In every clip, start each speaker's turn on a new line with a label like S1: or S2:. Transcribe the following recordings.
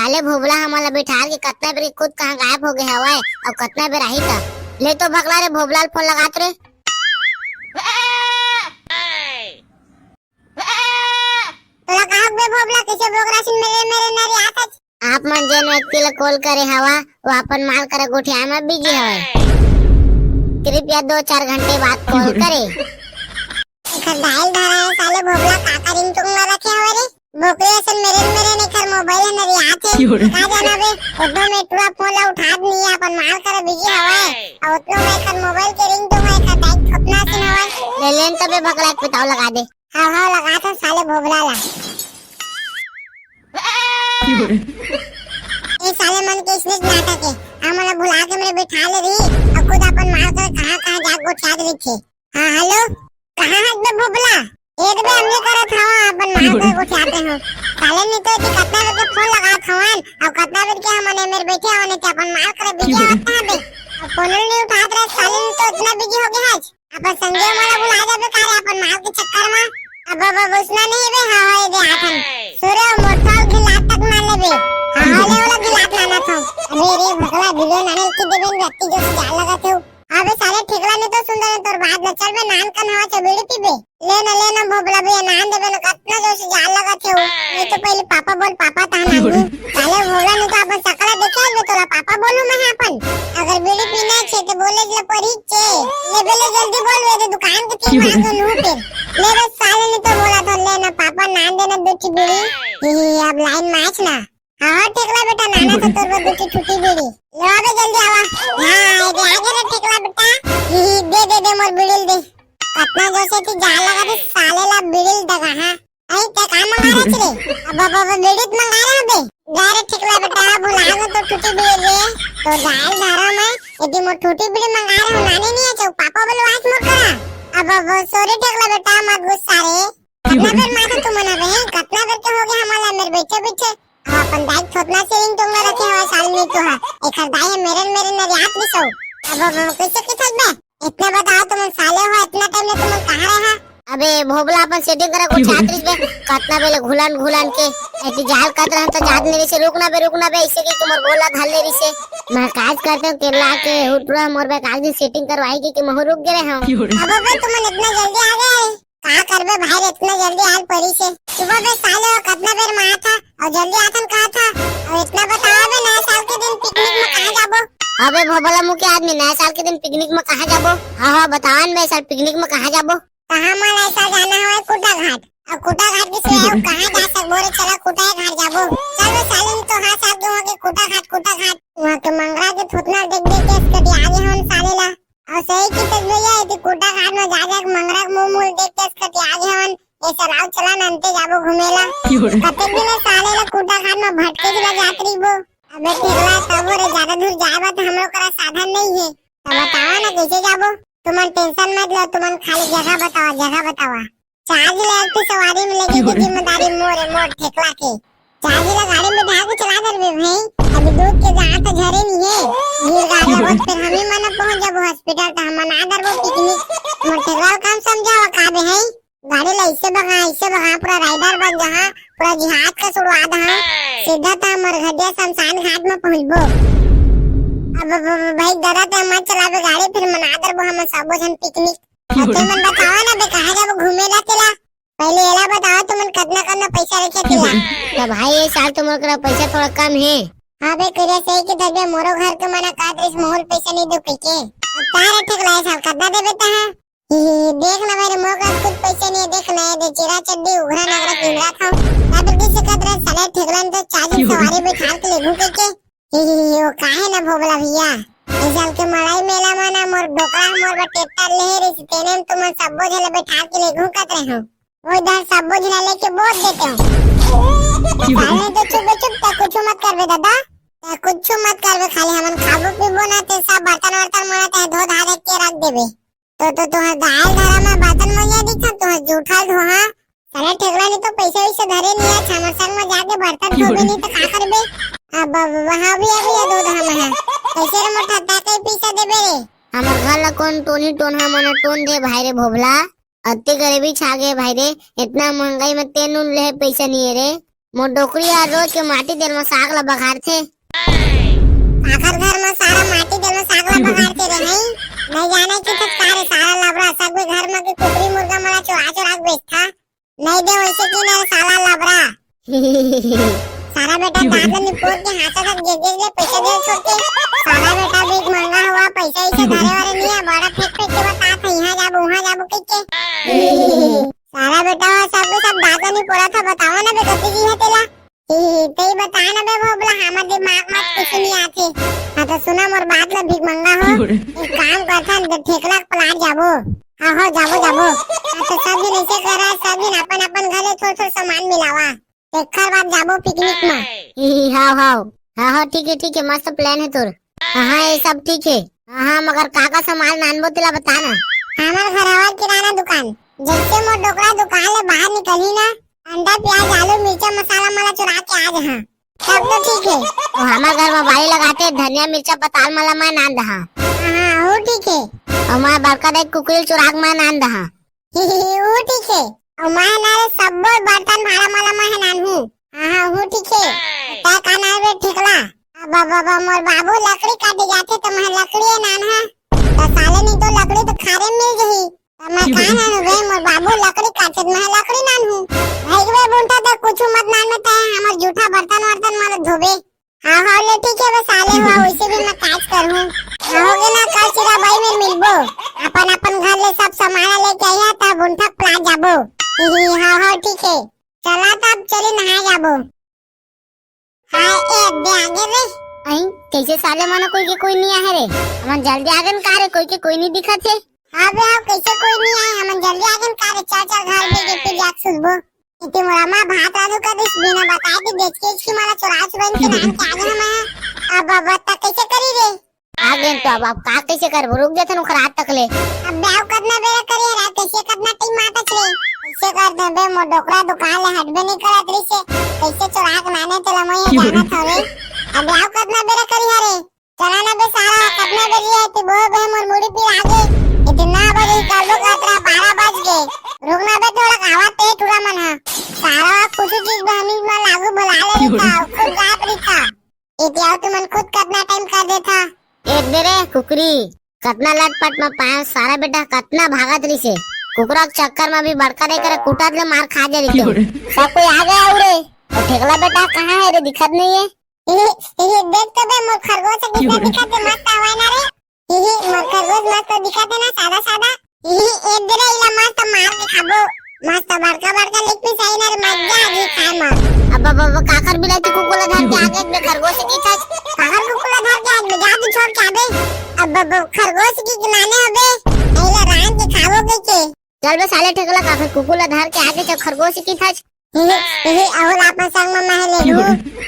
S1: साले भोबला हमला बिठा के कतना बेर खुद कहां गायब हो गए हवाए और कतना बेर आई था ले तो भगला रे भोबला फोन लगात रे तोला कहां बे भोबला कैसे भोगरासिन मेरे मेरे नरी आता आप मन जेन व्यक्ति ला कॉल करे हवा वो अपन माल करे गोठिया में बिजी हवे कृपया 2-4 घंटे बाद कॉल करे खरदाइल धरा है साले भोबला काका रिंग तुम ना रखे हवे रे भोकरे असन मेरे ने खर मोबाइल न रे आथे का जाना बे ओदो में टुआ फोन ला उठा नहीं अपन माल करे बिजी हवे और उतनो में खर मोबाइल के रिंग तुम है का दाई खपना से हवे ले लेन तबे भगला पिताव लगा दे हां लगा था साले भोबला ला ए साले मन के इसने नाटक है हमला भुला के मेरे बैठा ले रही अब खुद अपन माल कर कहां जाग गो छाद रही हां हेलो कहां है बे भोबला एक बे हमने करा था अपन माल कर गो छाते हो साले ने तो कितना बेर के फोन लगा थवान और कितना बेर के हमने मेरे बैठे होने ते अपन माल करे बिजी होता है बे फोन नहीं उठात रहे साले ने तो इतना बिजी हो गया आज अपन संगे वाला बुला जाबे करे अपन माल के चक्कर में अब उसना नहीं बे हां दे हाथन सूर्य मोटा गिलात तक ना लेबे हां ले वाला गिलात लाना था अबे रे भगला दिलो नाने के देबे व्यक्ति जो जाल लगा थे अबे साले ठेकला ने तो सुंदर है तोर बात न चल बे नान का हवा चबेड़ी पीबे लेना भोबला बे नान देबे न कतना जो से जाल लगा थे ये तो पहले पापा बोल पापा ता ना साले भोबला ने तो अपन सकला देखे बे तोला पापा बोलू मैं अपन अगर बीड़ी पीना छे तो बोले ले परी छे ले बेले जल्दी बोल वे दुकान के तीन मांगो नु पे ले रे साले ने तो बोला था लेना पापा नान देना दूची बीड़ी अब लाइन मैच ना हां ठेकला बेटा नाना तो तोर दूची छुट्टी बीड़ी ले आवे जल्दी आवा हां दे आगे रे ठेकला बेटा दे मोर बीड़ी दे कतना जोसे तू जाल लगा दे साले ला बीड़ी दगा हां आई ते काम मंगा रे अब बीड़ी मंगा रहे बे गारे ठेकला बेटा बुला तो छुट्टी बीड़ी दे तो जाल धारा में यदि मो छुट्टी बीड़ी मंगा रहे हो नानी नहीं है पापा बोलो आज मत करा अब सॉरी ठेकला बेटा मत गुस्सा रे कितना बेर माथा तू मना बे कितना बेर के हो गया हमारा मेरे बेटे पीछे अपन दाई थोपना सेविंग तुम रखे हो साल में तो है एक दाई है मेरे न रात में सो अब कैसे किथे बे इतना बताओ तुम साले हो इतना टाइम में तुम कहां रहे हैं अबे भोबला अपन सेटिंग करा को छात्री बे कितना बेले घुलान के ऐसे जाल काट रहा तो जात मेरे से रुकना बे ऐसे कि तुम गोला धाल ले रही से मैं काज करते हूं केरला के हुटरा मोर बे काज सेटिंग करवाई कि मैं रुक गए हूं अब बे तुम इतना जल्दी आ गए का करबे भाई इतना जल्दी आल पड़ी से सुबह बे साले हो कितना बेर में आया था और जल्दी आथन कहा था और इतना बताओ बे नया साल के दिन पिकनिक में कहां जाबो अबे भोबला मुंह के आदमी नया साल के दिन पिकनिक में कहां जाबो हां बतावन बे साल पिकनिक में कहां जाबो कहां मन ऐसा जाना है कुटा घाट और कुटा घाट के सिवाय कहां जा सकबो रे चला कुटा घाट जाबो चलो साले तो हां साल के वहां के कुटा घाट वहां के मंगरा के थोतना देख के कभी आगे हम साले ला और सही की तस्वीर है कि कोटा घाट में जा मंगरा मुंह देख के इसके आगे हवन ऐसा राव चला नंते जाबो घुमेला कते दिन साले ला कोटा घाट में भटके दिला यात्री बो अबे ठेकला तब रे ज्यादा दूर जाबा तो हमरो करा साधन नहीं है तब बतावा ना कैसे जाबो तुम टेंशन मत लो तुम खाली जगह बतावा चार्ज ले तो सवारी में लगी की जिम्मेदारी मोर ठेकला के चार्ज ला गाड़ी में ढाक चला दे भाई अभी दूध के जहां तो झरे नहीं है भीड़ गाड़ी बहुत फिर हम ही मन पहुंच जाबो हॉस्पिटल तो हम ना दरबो पिकनिक मोटेला काम समझावा का बे है गाड़ी ला ऐसे बगा पूरा राइडर बन जहां पूरा जिहाद का शुरुआ दहा सीधा तो हमर घटिया शमशान घाट में पहुंचबो अब भाई डरा तो मत चलाबे गाड़ी फिर मना दरबो हम सब जन पिकनिक तो मन बतावा ना बे कहां जाबो घूमेला तेला पहले एला बताओ तुमन कितना पैसा रखे तेला तो भाई ये साल तुमन करा पैसा थोड़ा कम है हां बे करे सही के दबे मोरो घर के मना कादरिस मोहल पैसा नहीं दो के तारे ठेकला साल कदा देबे ता देख ना मेरे मोर का कुछ पैसे नहीं देख ना दे चिरा चड्डी उघरा नगरा किंगरा था तब किसे कदरा साले ठेकलन तो चार्ज सवारी बैठा के ले घुके के ओ काहे ना भोबला भैया इस साल के मड़ाई मेला माना मोर ढोकला मोर टेक्टर ले रे तेने तुम सब झले बैठा के ले घुकत रहे हो वो इधर सब झले लेके बोल देते हो साले तो चुप कुछ मत करबे दादा कुछ मत करबे खाली हमन खाबो पीबो ना ते सब बर्तन मनाते है धो धा के रख देबे तो दाल धरा में बर्तन मंगा दिखा तो जूठा धोहा सारे ठेकला ने तो पैसे वैसे धरे नहीं है छमर संग में जाके बर्तन धोबे नहीं तो का करबे अब वहां भी दो धरा में कैसे रे मोटा ताके पैसा देबे रे हमर घर ला कौन टोनी टोनहा मने टोन दे भाई रे भोबला अत्ते गरीबी छा गए भाई रे इतना महंगाई में तेन ले पैसा नहीं है रे
S2: मोर डोकरी आ रोज के माटी देल में साग ला बघार थे।
S1: आखर घर में सारा माटी देल में साग ला बघारते रे नहीं जाने की तो सारे सारा लबड़ा सब घर में के कुकरी मुर्गा मला चुरा चुरा बेचता नहीं दे वैसे की ना साला लबड़ा सारा बेटा दादा निपोत के हाथ हाथ गिर ले पैसे दे छोड़ के सारा बेटा बिग महंगा हुआ पैसा इसे घरे वाले नहीं है बड़ा फेंक फेंक के बता था यहाँ जाबो वहाँ जाबो कह के सारा बेटा सब दादा ने पड़ा था बताओ ना बे कती जी है तेला ते बता ना बे भोबला हमारे दिमाग में कुछ नहीं आते। हाँ तो सुना मोर बात ला भीख मंगा हो एक काम करथा ठेकला प्लाट जाबो। हाँ हो जाबो जाबो तो सब दिन ऐसे करा सब दिन अपन अपन घरे थोड़ा थोड़ा सामान मिलावा देखकर बाद जाबो पिकनिक में।
S2: हाँ ठीक है मस्त प्लान है तोर। हाँ ये सब ठीक है। हाँ मगर काका सामान नानबो तेला बता ना।
S1: हमार घरवा किराना दुकान जैसे मोर डोकरा दुकान ले बाहर निकली ना अंडा प्याज आलू मिर्चा मसाला मला चुरा के आ जहाँ सब तो ठीक है।
S2: तो हमारे घर में बाड़ी लगाते धनिया मिर्चा पताल मला मैं नान दहा।
S1: हाँ वो ठीक है।
S2: और मैं बड़का देख कुकुल चुराग मैं नान दहा।
S1: वो ठीक है। और मैं ना सब बर्तन भाड़ा मला मैं नान हूँ। हाँ वो ठीक है। क्या कहना है ठेकला बाबा मोर बाबू लकड़ी काटे जाते तो मैं लकड़ी नान है तो साले नहीं तो लकड़ी तो खारे मिल गई मैं कहा ना वे मोर बाबू लकड़ी काटे मैं लकड़ी नान हूँ भाई वे बोलता था कुछ मत नान में तय हमार जूठा बर्तन वर्तन मार धोबे। हाँ हाँ ले ठीक है बस साले हुआ वैसे भी मैं काज कर हूँ होगे ना कल चिरा भाई में मिलबो अपन अपन घर ले सब सामान लेके आया तब उनठक प्लाट जाबो। हाँ हाँ ठीक है चला तब चली नहा जाबो। हाँ एक दे आगे रे
S2: अहीं कैसे साले मानो कोई नहीं आए रे हमन जल्दी आगन का रे कोई नहीं दिखा थे।
S1: हाँ बे हाँ कैसे कोई नहीं आए हमन जल्दी आगन का रे चल घर पे के फिर जाक सुबो इतने मोरा भात राधु कर दिस बिना बताए कि देख के इसकी मारा चुरा चुरा के नाम के आगे हम अब बता कैसे करी रे
S2: आगे तो अब का कैसे कर रुक जाते नु खरात तक ले
S1: अब ब्याह करना बेरा करे रा कैसे करना टीम माता छे कैसे कर दे बे मो डोकरा दुकान ले हटबे नहीं करत री से कैसे चुरा के नाने तेला मैं जाना था रे अब ब्याह करना बेरा करी हरे चला ना बे सारा करना बेरी है ते बो बे मोर मुड़ी पे आगे इतना बजे कालो कातरा 12 बज गए रुकना बे थोड़ा खावा ते थोड़ा मन है सारा कुछ चीज बहनी में लागू बुला ले था खुद जात रही था इतिहास तो मन खुद करना टाइम कर देता
S2: एक दे रे कुकरी कतना लटपट में पाया सारा बेटा कतना भागत रही से कुकरा के चक्कर में भी बड़का रे करे कुटा ले मार खा जा रही सब कोई आ गया उरे और ठेकला बेटा कहाँ है रे दिखत नहीं है।
S1: ये देख तो बे मोर खरगोश कितना दिखते मस्त हवा ना रे मोर खरगोश मस्त दिखते ना सादा सादा एक दे रे इला मस्त मार के खाबो मस्त बड़का लेग पीस आई ना रे मजा आ गई खाए में।
S2: अब काकर बिलाती कुकुला धर के आगे में खरगोश की था
S1: काकर कुकुला धर के आगे जा तू छोड़ के आबे अब खरगोश की किनाने हबे इला रान के खाओगे के
S2: चल बे साले ठेकला काकर कुकुला धर के आगे चल खरगोश की था
S1: और आपन संग में महले लू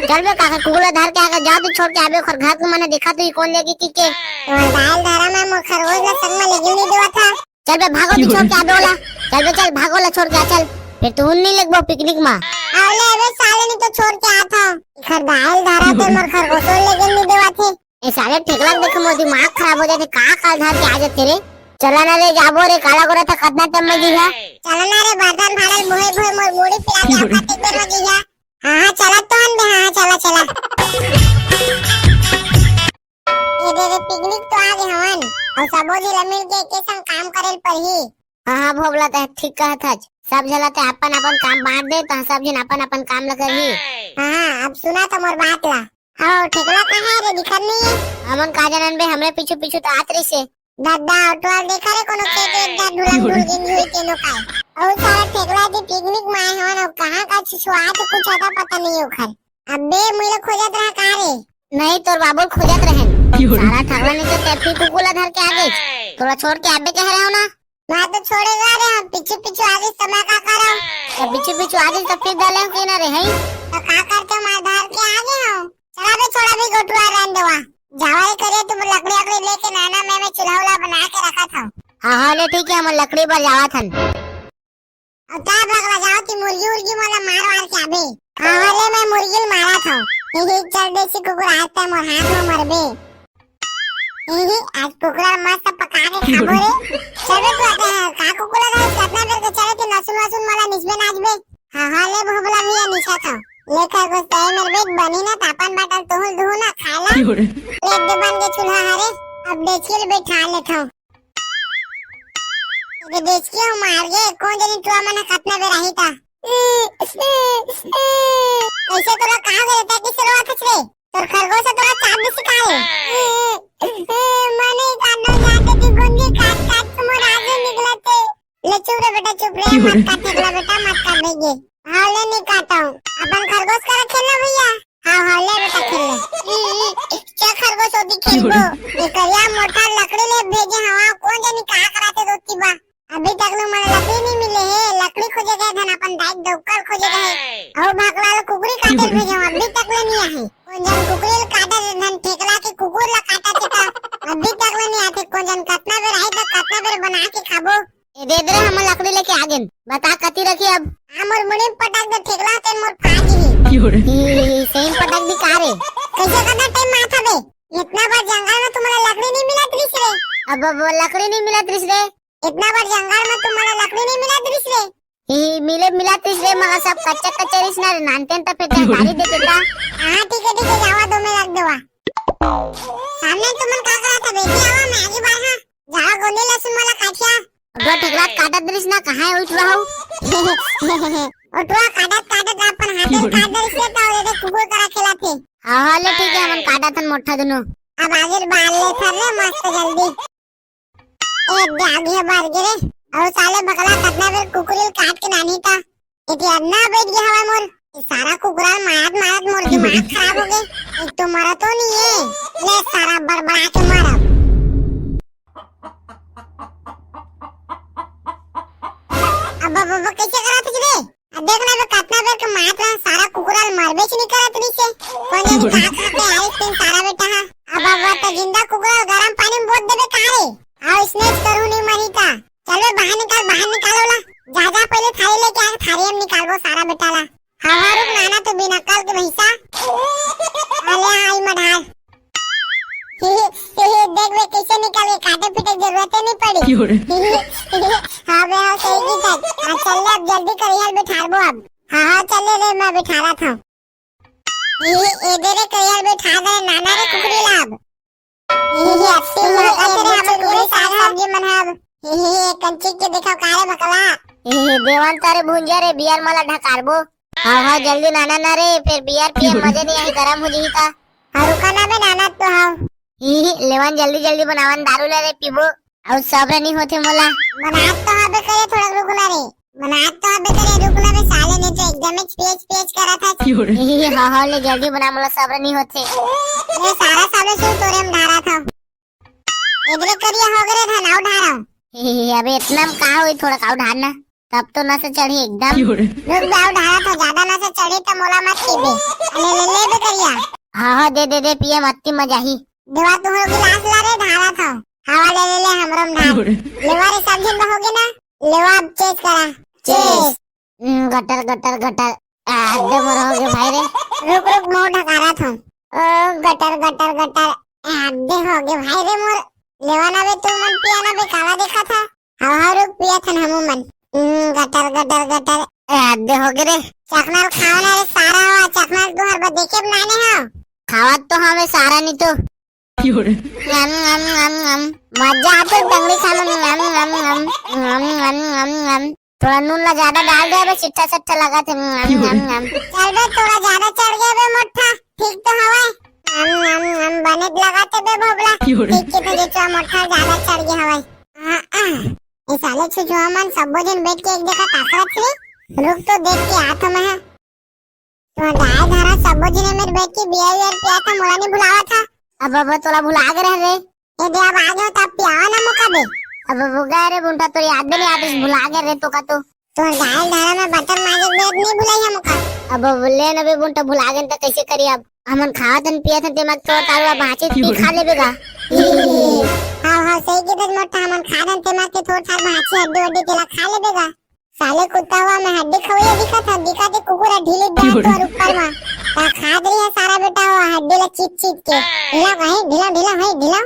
S2: चल बे काकर कुकुला धर के आगे जा तू छोड़ के आबे घर को मैंने देखा तो कौन लेगी की
S1: दाल धारा में मो खरगोश ला संग में लेगी नहीं देवा था।
S2: चल बे भागो तू छोड़ के आबे वाला चल बे चल भागो ला छोड़ के चल फिर तू नहीं लगबो पिकनिक में
S1: आवले अबे साले नहीं तो छोड़ के आता घर दाल धारा पे मोर खरगोश लेगी नहीं देवा थे
S2: ए साले ठेकला देख मोर दिमाग खराब हो जाते का काल धर के आ जाते रे चला ना रे जाबो रे काला गोरा था कतना तम में जी है
S1: चला ना रे बर्तन भाड़ल भोए भोए मोर मुड़ी पिला के खाते बेर में जी है। हां चला तो हम बे हां चला ये दे पिकनिक तो आ गए हवन और सबो जी मिल के एक संग काम करेल पर ही।
S2: हां भोगला था ठीक कहत है सब जलाते अपन अपन काम बांट दे तो सब जन अपन अपन काम लग रही।
S1: हां अब सुना तो मोर बात ला हां ठेकला कहां है रे दिखत नहीं है
S2: हमन का जानन बे हमरे पीछे पीछे तो आत रही से
S1: दादा ऑटो देखा रे कोनो खेत एकदा ढुलम ढुल गई हुई केनो काय और सारा ठेकला दी पिकनिक में आए हवन और कहां का छुआत कुछ आता पता नहीं ओखर अबे मुइला खोजत रहा का रे
S2: नहीं तोर बाबू खोजत रहन सारा ठगला ने तो टेपी कुकुला धर के आगे थोड़ा छोड़ के आबे कह रहे हो ना
S1: मैं तो छोड़ेगा रे हम पीछे आगे समय का करो
S2: तो पीछे आगे तो फिर डाले के ना रे है
S1: तो का करते मार धर के आगे हो चला बे छोड़ा भी गोटुआ रहन देवा जावाई करे तुम लकड़ी लेके नाना मैं चूल्हा बना के रखा था।
S2: हाँ ले ठीक है हम लकड़ी पर जावा थन
S1: और क्या भगला जाओ कि मुर्गी मोला मार के आबे हाँ ले मैं मुर्गी मारा था चल देसी कुकुर आता मोर हाथ में मरबे आज कुकुरा मस्त पका के खाबो रे चले तो का कुकुरा का कितना देर के चले के नसुन मला निसबे नाचबे हाँ ले भोबला भी निशा था लेखा को सही मेरे बेट बनी ना तापन बाटल तोहल धो ना खाला लेट दे बन के चूल्हा हरे अब डेचकी बैठा लेता हूँ ये डेचकी हूँ मार गए कौन जानी टुआ मना कितना बेर रही था ऐसे तो लोग कहाँ रहता है किस रोआ खचरे तो खरगोश से थोड़ा चाप भी सिखाए मने काटो जाते थी गुंजी काट काट तुम राजे निकलते ले चुप रे बेटा चुप रे मत काट निकला बेटा मत काट भैया हाँ ले नहीं काटा हूँ अपन खरगोश का खेलना भैया हाँ हाँ ले बेटा खेल क्या खरगोश होती खेलबो ये करिया मोटा लकड़ी ले भेजे हवा कौन जानी कहाँ कराते दोस्ती बा अभी तक लो મને लकड़ी नहीं मिले है लकड़ी खोजे गए धन अपन दाइक दौकर खोजे गए और भागला कुकुरी काटे भेजे अभी तक ले नहीं आए कौन जन कुकुरी काटा धन ठेकला के कुकुर ला काटा थे अभी तक ले नहीं आते कौन जन कितना बेर आई तो कितना बेर बना के खाबो ए दे दे हम लकड़ी लेके आ गए बता कती रखी अब हमर मुड़ी पटक दे ठेकला ते मोर फाड़ी सेम पटक भी कारे कैसे करना टाइम माथा बे इतना बार जंगल में तुम्हारा लकड़ी नहीं मिला त्रिस रे अब लकड़ी नहीं मिला त्रिस रे इतना बार जंगल में तुम्हारा लकड़ी नहीं मिला त्रिस रे मिले मिला त्रिस रे मगर सब कच्चा कच्चा रिस ना नानते त फिर गाड़ी दे देता हां ठीक है जावा दो में रख देवा सामने तुमन का करा था बेटी आवा मैं आगे बाहर हां जावा गोंदे लहसुन वाला काटिया अब ठगला काटा त्रिस ना कहां है उठ रहा उठवा काटत अपन हाथे काट दे से तो रे कुकुर करा खेलाते हां ले ठीक है हमन काटा थन मोठा दोनों अब आगे बाल ले थर रे मस्त जल्दी एक आगे बार गिरे और साले बकला कितना बेर कुकुरिल काट के नानी था इति अन्ना बैठ गया हवा मोर सारा कुकुरा मारत मारत मोर दिमाग खराब हो गए एक तो मरा तो नहीं है ले सारा बड़बड़ा के मारा अब कैसे करा तुझे देखना बे कितना बेर के मारत रहा सारा कुकुरा मरबे च नहीं करत नहीं से कौन जानी का खाते आई तीन सारा बेटा अब तो जिंदा कुकुरा गरम पानी में बोल देबे कारे आओ इसने करू नहीं मरी का चलो बाहर निकालो ला जा पहले थाली लेके आ थाली हम निकालबो सारा बेटाला हाँ रुक नाना तो बिना कल के भैंसा अले आई मढ़ाल देख वे कैसे निकाले काटे पीटे जरूरत नहीं पड़ी हाँ बे हाँ सही की था चल ले अब जल्दी करियल बिठाबो अब हाँ चल ले मैं बिठा रहा था ये दे रे करियल बिठा दे नाना रे कुकरी लाभ ये अच्छी लगत रे हम पूरी साग सब्जी बनाब ये कंची के देखो कारे बकला ये देवान तारे भुंजा रे बियार मला ढकारबो हाँ जल्दी नाना ना रे फिर बियार पिए मजे नहीं आई गरम हो जही का हाँ रुका ना बे नाना तो हाँ लेवन जल्दी बनावन दारू ले रे पीबो और सब्र नहीं होते मोला बनात तो हबे करे थोड़ा रुकना रे बनात तो हबे करे रुकना बे साले ने तो एकदम पेच करा था हाँ ले जल्दी बना मोला सब्र नहीं होते ये सारा साले से तोरे हम धारा था इधर करिया हो गए था नाव ढारा अबे इतना में कहाँ हुई थोड़ा काव ढारना तब तो न से चढ़ी एकदम रुक जाओ ढारा था ज्यादा न से चढ़ी तो मोला मत पीबे ले बे करिया हाँ दे पिए मत्ती मजा ही देवा तुम लोग गिलास ला रे ढारा था हवा ले हमरम ढार लेवा रे सब जन होगे ना लेवा अब चेस करा चेस गटर आधे मर हो गए भाई रे रुक मोर ढकारा था गटर आधे हो गए भाई रे मोर लेवा ना बे तू मन पिया ना बे काला देखा था हाँ रुक पिया था हम मन गटर आधे हो गए रे चकनाल खाना रे सारा हुआ चकनाल तू हर बार देखे बनाने हो खावा तो हमें सारा नहीं तो मजा आता डंगरी खाने में थोड़ा नून ला ज्यादा डाल दे बे चिट्टा लगा थे चल बे थोड़ा ज्यादा चढ़ गया बे मोटा ठीक तो हवा बने लगाते बे भोबला ठीक के तो जो मोटा ज्यादा चढ़ गया हवा ये साले छुछुआ मन सब दिन बैठ के एक जगह ताकत रे रुक तो देख के हाथ में है तो गाय धारा सब दिन में बैठ के बियर पिया था मोला नहीं बुलावा था अब तोला भुला गए रे ये दे अब आ गयो तब पिया ना मौका दे अब वो गए रे बुंटा तो याद नहीं आती भुला गए रे तो का तो गाय धारा में बटन मांगे बेद नहीं भुलाई हम मौका अब ले ना बे बुंटा भुला गए तो कैसे करी अब हमन खावतन पियतन दिमाग तो तारुआ भाचे पी खा लेबेगा हां सही के दस मोटा हमन खादन दिमाग के थोड़ थार भाचे हड्डी वड्डी तेला खा लेबेगा साले कुत्ता हुआ मैं हड्डी खवैया दिखा के कुकुरा ढीले बैठ और ऊपर में ता खा दे है सारा बेटा वो हड्डी ला चीप के ढीला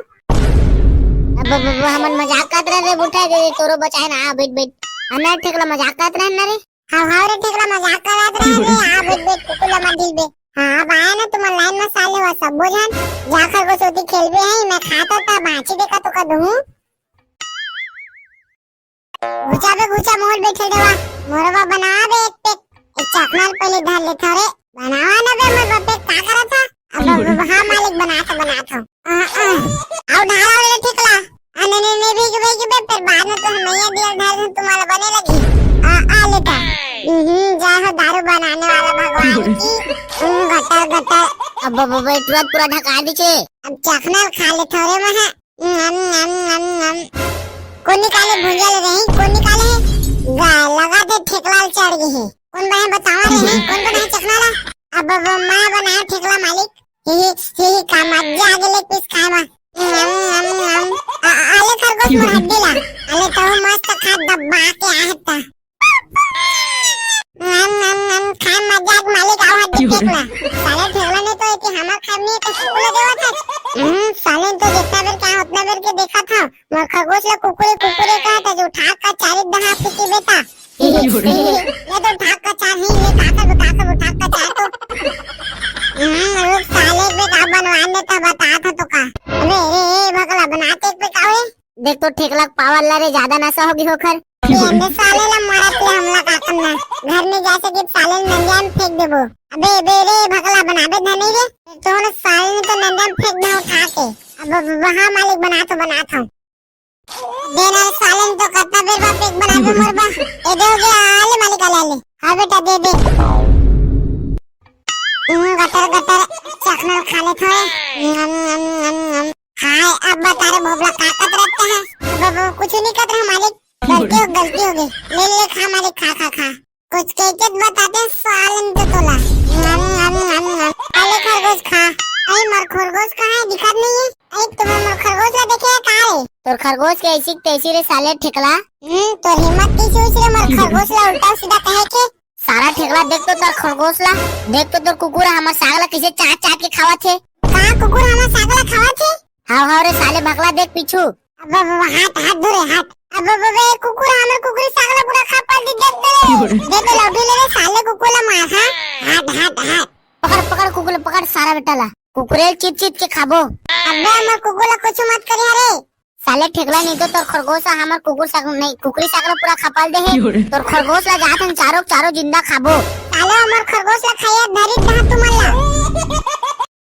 S1: अब हमन मजाक करत रहे बुठा दे तोरो बचाए ना बैठ अन्ना ठेकला मजाक करत रहे ना रे हां रे ठेकला मजाक करत रहे आ बैठ कुकुला मत दिलबे। हाँ अब आया ना तुम्हारे लाइन में साले हुआ सब बोझन जा खरगोश होती खेलबे है मैं खाता था भांची देखा तो का दूं घुचा पे घुचा मोल बैठे देवा मोरवा बनावा बे एक चकनाल पहले धर ले थोड़े बनावा ना बे मोर बापे का करा था अब हाँ मालिक बनाता आओ ढाला वाले ठिकला अने ने भी के फिर बाद में तो हमैया दिया धर तुम्हारा बने लगी आ लेता जा हो दारू बनाने वाला भगवान की गटर गटर
S2: अब बाबा तुरंत पूरा ढका दीछे
S1: अब चखना खा ले थोड़े में है नम कौन निकाले भुंजा ले रही कौन निकाले लगा दे ठेकलाल चढ़ गई है कौन बहन बतावा रहे हैं कौन बनाए चखना अब मैं बनाया ठेकला मालिक ही का मजा आगे ले पीस खावा आले खरगोश में हड्डी ला आले तो मस्त खा दबा के आहता खा मजाक मालिक आव हड्डी ठेकला साले ठेकला ने तो इति हमर खानी तो कुकुले देवा था साले तो जितना बेर क्या उतना बेर के देखा था मोर खरगोश ला कुकुरे कुकुरे कहा था जो ठाक का चार दहा पिटी बेटा ये तो ठाक का चार ही ये काकर ठाक का चार तो रोज साले पे का बनवाने तो बता था तो का अरे ए भगला बनाते पे का है
S2: देख तो ठेकला पावर ला रे ज्यादा नशा होगी होकर
S1: ये साले ला मारत ले हमला का करना घर में जा सके साले नंजाम फेंक देबो अबे बेरे भगला बनाबे धनी रे तो ना साले ने तो नंजाम फेंक दे उठा के अब वहां मालिक बना था देना साले ने तो कत्ता बेर बाप एक बना दे मरबा ए दे हो गया आले मालिक आले हां बेटा दे दे गटर चखना खा ले थोड़े हाय अब बता रे भोबला काकत रहते हैं अब कुछ नहीं कर रहा मालिक गलती हो गई ले खा मालिक खा कुछ कहते बताते सालन तो तोला अरे खरगोश खा अरे मोर खरगोश कहाँ है दिखत नहीं है अरे तुम्हें मोर खरगोश ला देखे कहाँ है
S2: तोर खरगोश के ऐसी तैसी रे साले ठेकला
S1: तो हिम्मत कैसे हुई रे मोर खरगोश ला उल्टा सीधा कहे के
S2: सारा ठेकला देख तो तोर खरगोश ला देख तो तोर कुकुर हमर सागला कैसे चाट के खावा थे
S1: कहाँ कुकुर हमर सागला खावा थे
S2: हाँ रे साले भगला देख पीछू
S1: अब हाथ धरे हाथ अब कुकुर हमर कुकुर सागला पूरा खा पा दे दे लौटी ले साले कुकुर ला मार हाथ
S2: पकड़ कुकुर पकड़ सारा बेटा ला कुकुरेल चित के खाबो
S1: अबे हमर कुकुर ला कुछ मत करी अरे
S2: साले ठेकला नहीं तो तोर खरगोश हमर कुकुर साग नहीं कुकुरी सागला पूरा खपाल दे है तोर खरगोश ला जात हम चारों जिंदा खाबो
S1: साले हमर खरगोश ला खाया धरी धा तुमला